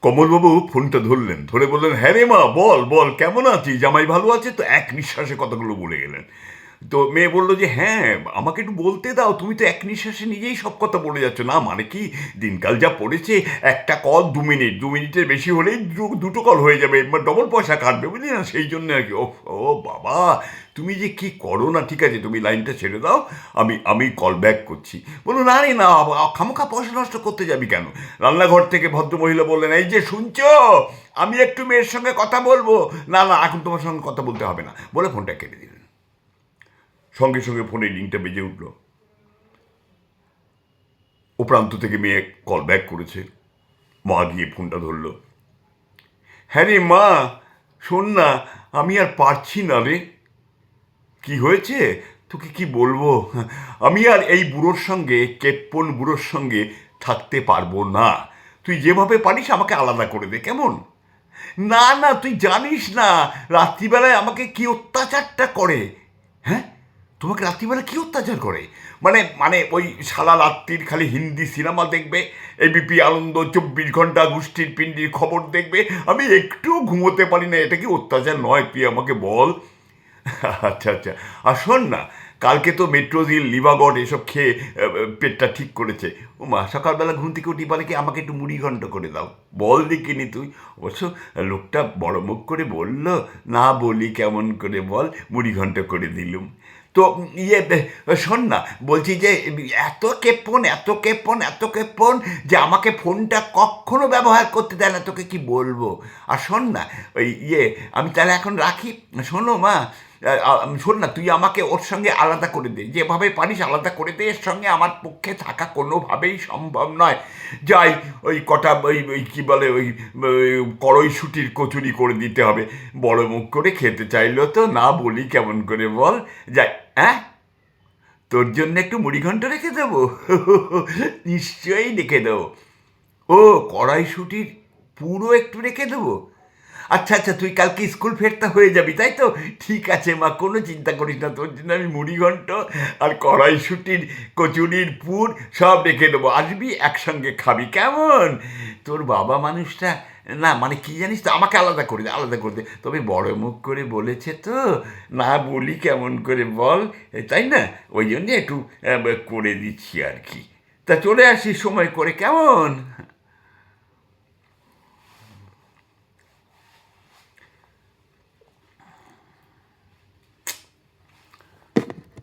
কমলবাবু ফোনটা ধরলেন, ধরে বললেন, হ্যাঁ রে মা, বল বল, কেমন আছিস? জামাই ভালো আছে তো? এক নিঃশ্বাসে কথাগুলো বলে গেলেন। তো মেয়ে বলল যে, হ্যাঁ, আমাকে একটু বলতে দাও, তুমি তো এক নিঃশ্বাসে নিজেই সব কথা বলে যাচ্ছ। না মানে কি, দিনকাল যা পড়েছে, একটা কল 2 মিনিট, 2 মিনিটের বেশি হলেই দুটো কল হয়ে যাবে, ডবল পয়সা কাটবে, বুঝলি না? সেই জন্য আর কি। ও ও বাবা, তুমি যে কি করো না। ঠিক আছে, তুমি লাইনটা ছেড়ে দাও, আমি আমি কল ব্যাক করছি। বললো, না রে না, খামোখা পয়সা নষ্ট করতে যাবি কেন? রান্নাঘর থেকে ভদ্রমহিলা বললেন, এই যে শুনছো, আমি একটু মেয়ের সঙ্গে কথা বলবো। না না, এখন তোমার সঙ্গে কথা বলতে হবে না, বলে ফোনটা কেটে দিলেন। সঙ্গে সঙ্গে ফোনের রিংটা বেজে উঠল। ও প্রান্ত থেকে মেয়ে কল ব্যাক করেছে। মা গিয়ে ফোনটা ধরল। হ্যাঁ রে মা, শোন না, আমি আর পারছি না রে। কি হয়েছে? তোকে কি বলবো, আমি আর এই বুড়োর সঙ্গে, কেপ্পন বুড়োর সঙ্গে থাকতে পারবো না। তুই যেভাবে পারিস আমাকে আলাদা করে দে, কেমন? না না, তুই জানিস না রাত্রিবেলায় আমাকে কি অত্যাচারটা করে। হ্যাঁ, তোমাকে রাত্রিবেলা কি অত্যাচার করে? মানে মানে ওই সারা রাত্রির খালি হিন্দি সিনেমা দেখবে, এবিপি আনন্দ, 24 ঘন্টা গোষ্ঠীর পিণ্ডির খবর দেখবে, আমি একটুও ঘুমোতে পারি না। এটা কি অত্যাচার নয়? তুই আমাকে বল। আচ্ছা আচ্ছা, আর শোন না, কালকে তো মেট্রোজিল, লিভাগড এসব খেয়ে পেটটা ঠিক করেছে। ও মা, সকালবেলা ঘুম থেকে উঠি বলে কি, আমাকে একটু মুড়ি ঘন্ট করে দাও। বল দেখিনি তুই। অবশ্য লোকটা বড় মুখ করে বলল, না বলি কেমন করে বল, মুড়ি ঘন্ট করে দিলুম। তো শোন না, বলছি যে এত কেপন, এত কেপন, এত কেপন, যে আমাকে ফোনটা কখনো ব্যবহার করতে দেয় না। তোকে কি বলবো? আর শোন না, ওই আমি তাহলে এখন রাখি। শোনো মা, শোন না, তুই আমাকে ওর সঙ্গে আলাদা করে দে, যেভাবে পারিস আলাদা করে দে। এর সঙ্গে আমার পক্ষে থাকা কোনোভাবেই সম্ভব নয়। যাই, ওই কটা ওই কী বলে, ওই কড়ইশুঁটির কচুরি করে দিতে হবে। বড় মুখ করে খেতে চাইলো তো, না বলি কেমন করে বল। যাই, হ্যাঁ, তোর জন্য একটু মুড়িঘণ্ট রেখে দেবো। নিশ্চয়ই রেখে দেবো। ও, কড়াইশুঁটির পুরো একটু রেখে দেবো। আচ্ছা আচ্ছা, তুই কালকে স্কুল ফেরতা হয়ে যাবি, তাই তো? ঠিক আছে মা, কোনো চিন্তা করিস না, তোর জন্য আমি মুড়িঘণ্ট আর কড়াইশুঁটির কচুরির পুর সব রেখে দেবো। আসবি, একসঙ্গে খাবি, কেমন? তোর বাবা মানুষটা, না মানে কি জানিস তো, আমাকে আলাদা করে দে, আলাদা করে দে। তবে বড় মুখ করে বলেছে তো, না বলি কেমন করে বল, তাই না? ওই জন্যে একটু করে দিচ্ছি আর কি। তা চলে আসিস সময় করে, কেমন?